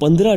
15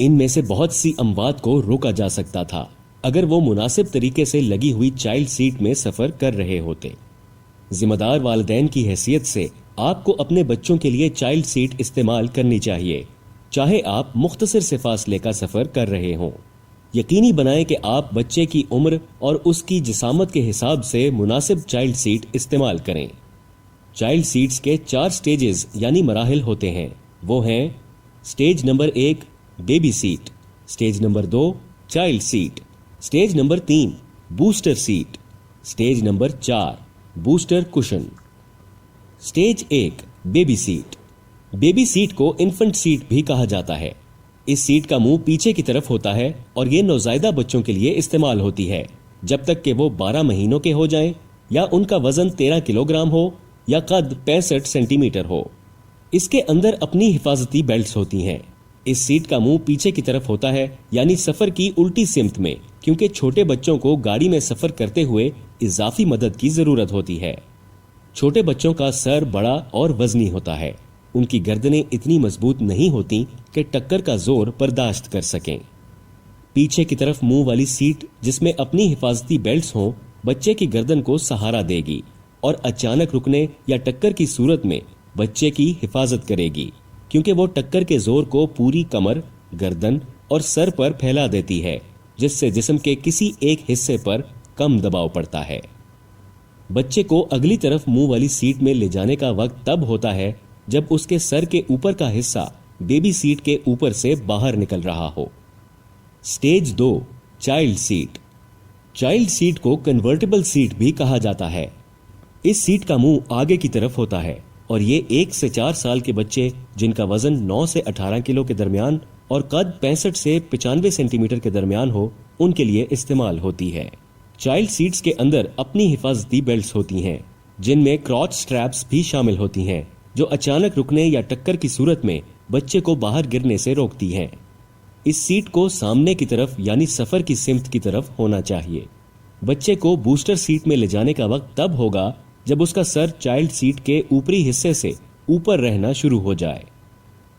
ان میں سے بہت سی اموات کو روکا جا سکتا تھا اگر وہ مناسب طریقے سے لگی ہوئی چائلڈ سیٹ میں سفر کر رہے ہوتے۔ ذمہ دار والدین کی حیثیت سے آپ کو اپنے بچوں کے لیے چائلڈ سیٹ استعمال کرنی چاہیے، چاہے آپ مختصر سے فاصلے کا سفر کر رہے ہوں۔ یقینی بنائیں کہ آپ بچے کی عمر اور اس کی جسامت کے حساب سے مناسب چائلڈ سیٹ استعمال کریں۔ چائلڈ سیٹس کے 4 سٹیجز یعنی مراحل ہوتے ہیں، وہ ہیں: stage number 1 baby seat, stage number 2 child seat, stage number 3 booster seat, stage number 4 booster cushion. Stage 1 baby seat. Baby seat کو انفنٹ سیٹ بھی کہا جاتا ہے۔ اس سیٹ کا منہ پیچھے کی طرف ہوتا ہے اور یہ نوزائیدہ بچوں کے لیے استعمال ہوتی ہے جب تک کہ وہ 12 مہینوں کے ہو جائیں یا ان کا وزن 13 کلو گرام ہو یا قد 65 سینٹی میٹر ہو۔ اس کے اندر اپنی حفاظتی بیلٹس ہوتی ہیں۔ اس سیٹ کا منہ پیچھے کی طرف ہوتا ہے یعنی سفر کی الٹی سمت میں، کیونکہ چھوٹے بچوں کو گاڑی میں سفر کرتے ہوئے اضافی مدد کی ضرورت ہوتی ہے۔ چھوٹے بچوں کا سر بڑا اور وزنی ہوتا ہے، ان کی گردنیں اتنی مضبوط نہیں ہوتی کہ ٹکر کا زور برداشت کر سکیں۔ پیچھے کی طرف منہ والی سیٹ جس میں اپنی حفاظتی بیلٹس ہوں بچے کی گردن کو سہارا دے گی اور اچانک رکنے یا ٹکر کی صورت میں بچے کی حفاظت کرے گی، کیونکہ وہ ٹکر کے زور کو پوری کمر، گردن اور سر پر پھیلا دیتی ہے، جس سے جسم کے کسی ایک حصے پر کم دباؤ پڑتا ہے۔ بچے کو اگلی طرف منہ والی سیٹ میں لے جانے کا وقت تب ہوتا ہے جب اس کے سر کے اوپر کا حصہ بیبی سیٹ کے اوپر سے باہر نکل رہا ہو۔ Stage 2 child seat. Child seat کو کنورٹیبل سیٹ بھی کہا جاتا ہے۔ اس سیٹ کا منہ آگے کی طرف ہوتا ہے اور یہ 1 سے 4 سال کے بچے جن کا وزن 9 سے 18 کلو کے درمیان اور قد 65 سے 95 سینٹی میٹر کے درمیان ہو ان کے لیے استعمال ہوتی ہے۔ چائلڈ سیٹس کے اندر اپنی حفاظتی بیلٹس ہوتی ہیں جن میں کراچ سٹریپس بھی شامل ہوتی ہیں جو اچانک رکنے یا ٹکر کی صورت میں بچے کو باہر گرنے سے روکتی ہیں۔ اس سیٹ کو سامنے کی طرف یعنی سفر کی سمت کی طرف ہونا چاہیے۔ بچے کو بوسٹر سیٹ میں لے جانے کا وقت تب ہوگا جب اس کا سر چائلڈ سیٹ کے اوپری حصے سے اوپر رہنا شروع ہو جائے۔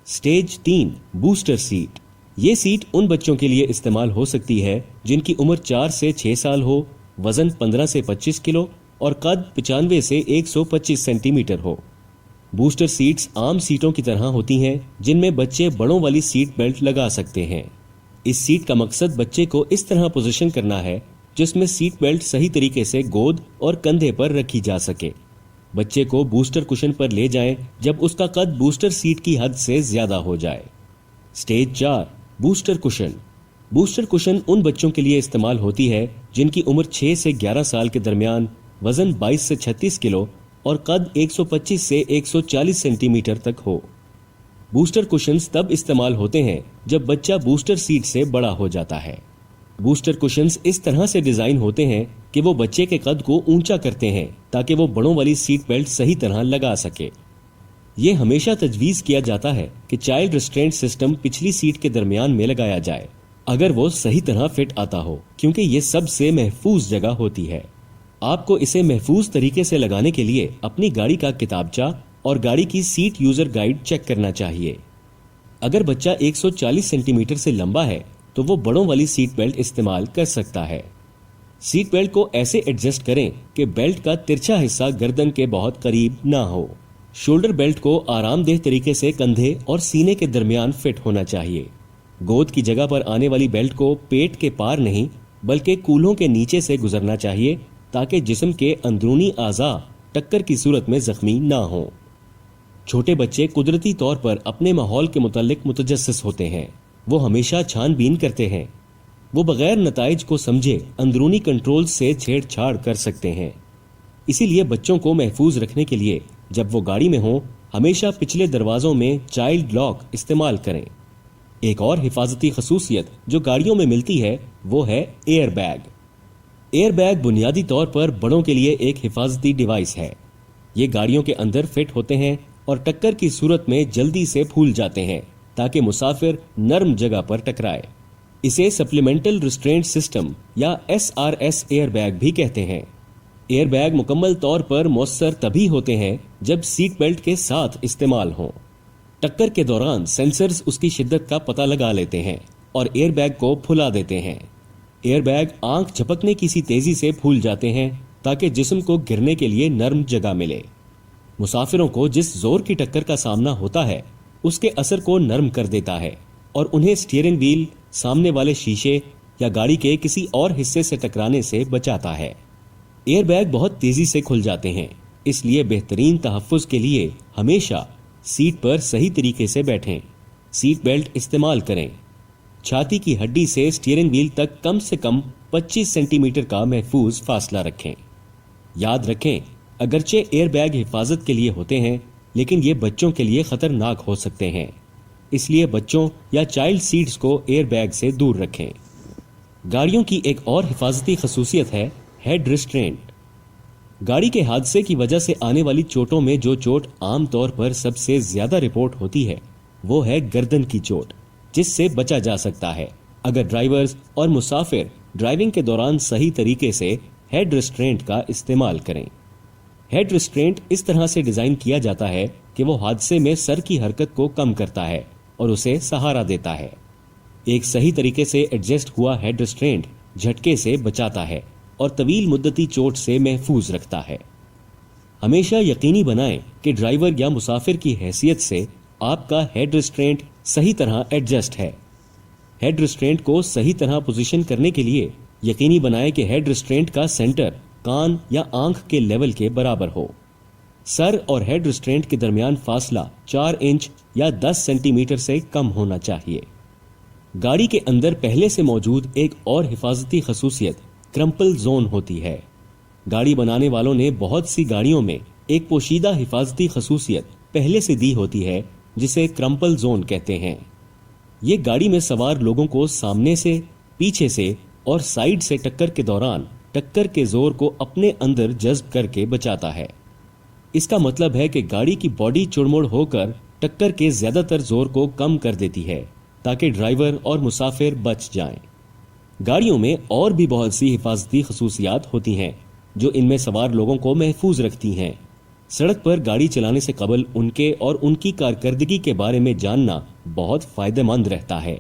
Stage 3 booster seat. یہ سیٹ ان بچوں کے لیے استعمال ہو سکتی ہے جن کی عمر 4 سے 6 سال ہو، وزن 15 سے 25 کلو اور قد 95 سے 125 سینٹی میٹر ہو۔ بوسٹر سیٹس عام سیٹوں کی طرح ہوتی ہیں جن میں بچے بڑوں والی سیٹ بیلٹ لگا سکتے ہیں۔ اس سیٹ کا مقصد بچے کو اس طرح پوزیشن کرنا ہے جس میں سیٹ بیلٹ صحیح طریقے سے گود اور کندھے پر رکھی جا سکے۔ بچے کو بوسٹر کشن پر لے جائیں جب اس کا قد بوسٹر سیٹ کی حد سے زیادہ ہو جائے۔ Stage 4 booster cushion. Booster cushion ان بچوں کے لیے استعمال ہوتی ہے جن کی عمر 6 سے 11 سال کے درمیان، وزن 22 سے 36 کلو اور قد 125 سے 140 سینٹی میٹر تک ہو۔ بوسٹر کشنز تب استعمال ہوتے ہیں جب بچہ بوسٹر سیٹ سے بڑا ہو جاتا ہے۔ بوسٹر کشنز اس طرح سے ڈیزائن ہوتے ہیں کہ وہ بچے کے قد کو اونچا کرتے ہیں تاکہ وہ بڑوں والی سیٹ بیلٹ صحیح طرح لگا سکے۔ یہ ہمیشہ تجویز کیا جاتا ہے کہ چائلڈ ریسٹرینٹ سسٹم پچھلی سیٹ کے درمیان میں لگایا جائے اگر وہ صحیح طرح فٹ آتا ہو، کیونکہ یہ سب سے محفوظ جگہ ہوتی ہے۔ آپ کو اسے محفوظ طریقے سے لگانے کے لیے اپنی گاڑی کا کتابچہ اور گاڑی کی سیٹ یوزر گائیڈ چیک کرنا چاہیے۔ اگر بچہ 140 سینٹی میٹر سے لمبا ہے تو وہ بڑوں والی سیٹ بیلٹ استعمال کر سکتا ہے۔ سیٹ بیلٹ کو ایسے ایڈجسٹ کریں کہ بیلٹ کا ترچھا حصہ گردن کے بہت قریب نہ ہو۔ شولڈر بیلٹ کو آرام دہ طریقے سے کندھے اور سینے کے درمیان فٹ ہونا چاہیے۔ گود کی جگہ پر آنے والی بیلٹ کو پیٹ کے پار نہیں بلکہ کولہوں کے نیچے سے گزرنا چاہیے تاکہ جسم کے اندرونی اعضاء ٹکر کی صورت میں زخمی نہ ہوں۔ چھوٹے بچے قدرتی طور پر اپنے ماحول کے متعلق متجسس ہوتے ہیں۔ وہ ہمیشہ چھان بین کرتے ہیں۔ وہ بغیر نتائج کو سمجھے اندرونی کنٹرول سے چھیڑ چھاڑ کر سکتے ہیں۔ اسی لیے بچوں کو محفوظ رکھنے کے لیے جب وہ گاڑی میں ہوں ہمیشہ پچھلے دروازوں میں چائلڈ لاک استعمال کریں۔ ایک اور حفاظتی خصوصیت جو گاڑیوں میں ملتی ہے وہ ہے ایئر بیگ۔ ایئر بیگ بنیادی طور پر بڑوں کے لیے ایک حفاظتی ڈیوائس ہے۔ یہ گاڑیوں کے اندر فٹ ہوتے ہیں اور ٹکر کی صورت میں جلدی سے پھول جاتے ہیں تاکہ مسافر نرم جگہ پر ٹکرائے۔ اسے سپلیمنٹل ریسٹرینٹ سسٹم یا SRS ایئر بیگ بھی کہتے ہیں۔ ایئر بیگ مکمل طور پر مؤثر تبھی ہوتے ہیں جب سیٹ بیلٹ کے ساتھ استعمال ہوں۔ ٹکر کے دوران سینسرز اس کی شدت کا پتہ لگا لیتے ہیں اور ایئر بیگ کو پھلا دیتے ہیں۔ ایئر بیگ آنکھ جھپکنے کی سی تیزی سے پھول جاتے ہیں تاکہ جسم کو گرنے کے لیے نرم جگہ ملے۔ مسافروں کو جس زور کی ٹکر کا سامنا ہوتا ہے اس کے اثر کو نرم کر دیتا ہے اور انہیں اسٹیئرنگ وہیل، سامنے والے شیشے یا گاڑی کے کسی اور حصے سے ٹکرانے سے بچاتا ہے۔ ایئر بیگ بہت تیزی سے کھل جاتے ہیں، اس لیے بہترین تحفظ کے لیے ہمیشہ سیٹ پر صحیح طریقے سے بیٹھیں، سیٹ بیلٹ استعمال کریں، چھاتی کی ہڈی سے اسٹیئرنگ وہیل تک کم سے کم 25 سینٹی میٹر کا محفوظ فاصلہ رکھیں۔ یاد رکھیں، اگرچہ ایئر بیگ حفاظت کے لیے ہوتے ہیں لیکن یہ بچوں کے لیے خطرناک ہو سکتے ہیں، اس لیے بچوں یا چائلڈ سیٹس کو ایئر بیگ سے دور رکھیں۔ گاڑیوں کی ایک اور حفاظتی خصوصیت ہے ہیڈ ریسٹرینٹ۔ گاڑی کے حادثے کی وجہ سے آنے والی چوٹوں میں جو چوٹ عام طور پر سب سے زیادہ رپورٹ ہوتی ہے وہ ہے گردن کی چوٹ، جس سے بچا جا سکتا ہے اگر ڈرائیورز اور مسافر ڈرائیونگ کے دوران صحیح طریقے سے ہیڈ ریسٹرینٹ کا استعمال کریں۔ ہیڈ ریسٹرینٹ اس طرح سے ڈیزائن کیا جاتا ہے کہ وہ حادثے میں سر کی حرکت کو کم کرتا ہے اور اسے سہارا دیتا ہے۔ ایک صحیح طریقے سے ایڈجسٹ ہوا ہیڈ ریسٹرینٹ جھٹکے سے بچاتا ہے اور طویل مدتی چوٹ سے محفوظ رکھتا ہے۔ ہمیشہ یقینی بنائیں کہ ڈرائیور یا مسافر کی حیثیت سے آپ کا ہیڈ ریسٹرینٹ صحیح طرح ایڈجسٹ ہے۔ ہیڈ ریسٹرینٹ کو صحیح طرح پوزیشن کرنے کے لیے یقینی بنائیں کہ ہیڈ ریسٹرینٹ کا سینٹر کان یا آنکھ کے لیول کے برابر ہو۔ سر اور ہیڈ ریسٹرینٹ کے درمیان فاصلہ 4 انچ یا 10 سینٹی میٹر سے کم ہونا چاہیے۔ گاڑی کے اندر پہلے سے موجود ایک اور حفاظتی خصوصیت کرمپل زون ہوتی ہے۔ گاڑی بنانے والوں نے بہت سی گاڑیوں میں ایک پوشیدہ حفاظتی خصوصیت پہلے سے دی ہوتی ہے جسے کرمپل زون کہتے ہیں۔ یہ گاڑی میں سوار لوگوں کو سامنے سے، پیچھے سے اور سائیڈ سے ٹکر کے دوران ٹکر کے زور کو اپنے اندر جذب کر کے بچاتا ہے۔ اس کا مطلب ہے کہ گاڑی کی باڈی چڑمڑ ہو کر ٹکر کے زیادہ تر زور کو کم کر دیتی ہے تاکہ ڈرائیور اور مسافر بچ جائیں۔ گاڑیوں میں اور بھی بہت سی حفاظتی خصوصیات ہوتی ہیں جو ان میں سوار لوگوں کو محفوظ رکھتی ہیں۔ سڑک پر گاڑی چلانے سے قبل ان کے اور ان کی کارکردگی کے بارے میں جاننا بہت فائدہ مند رہتا ہے۔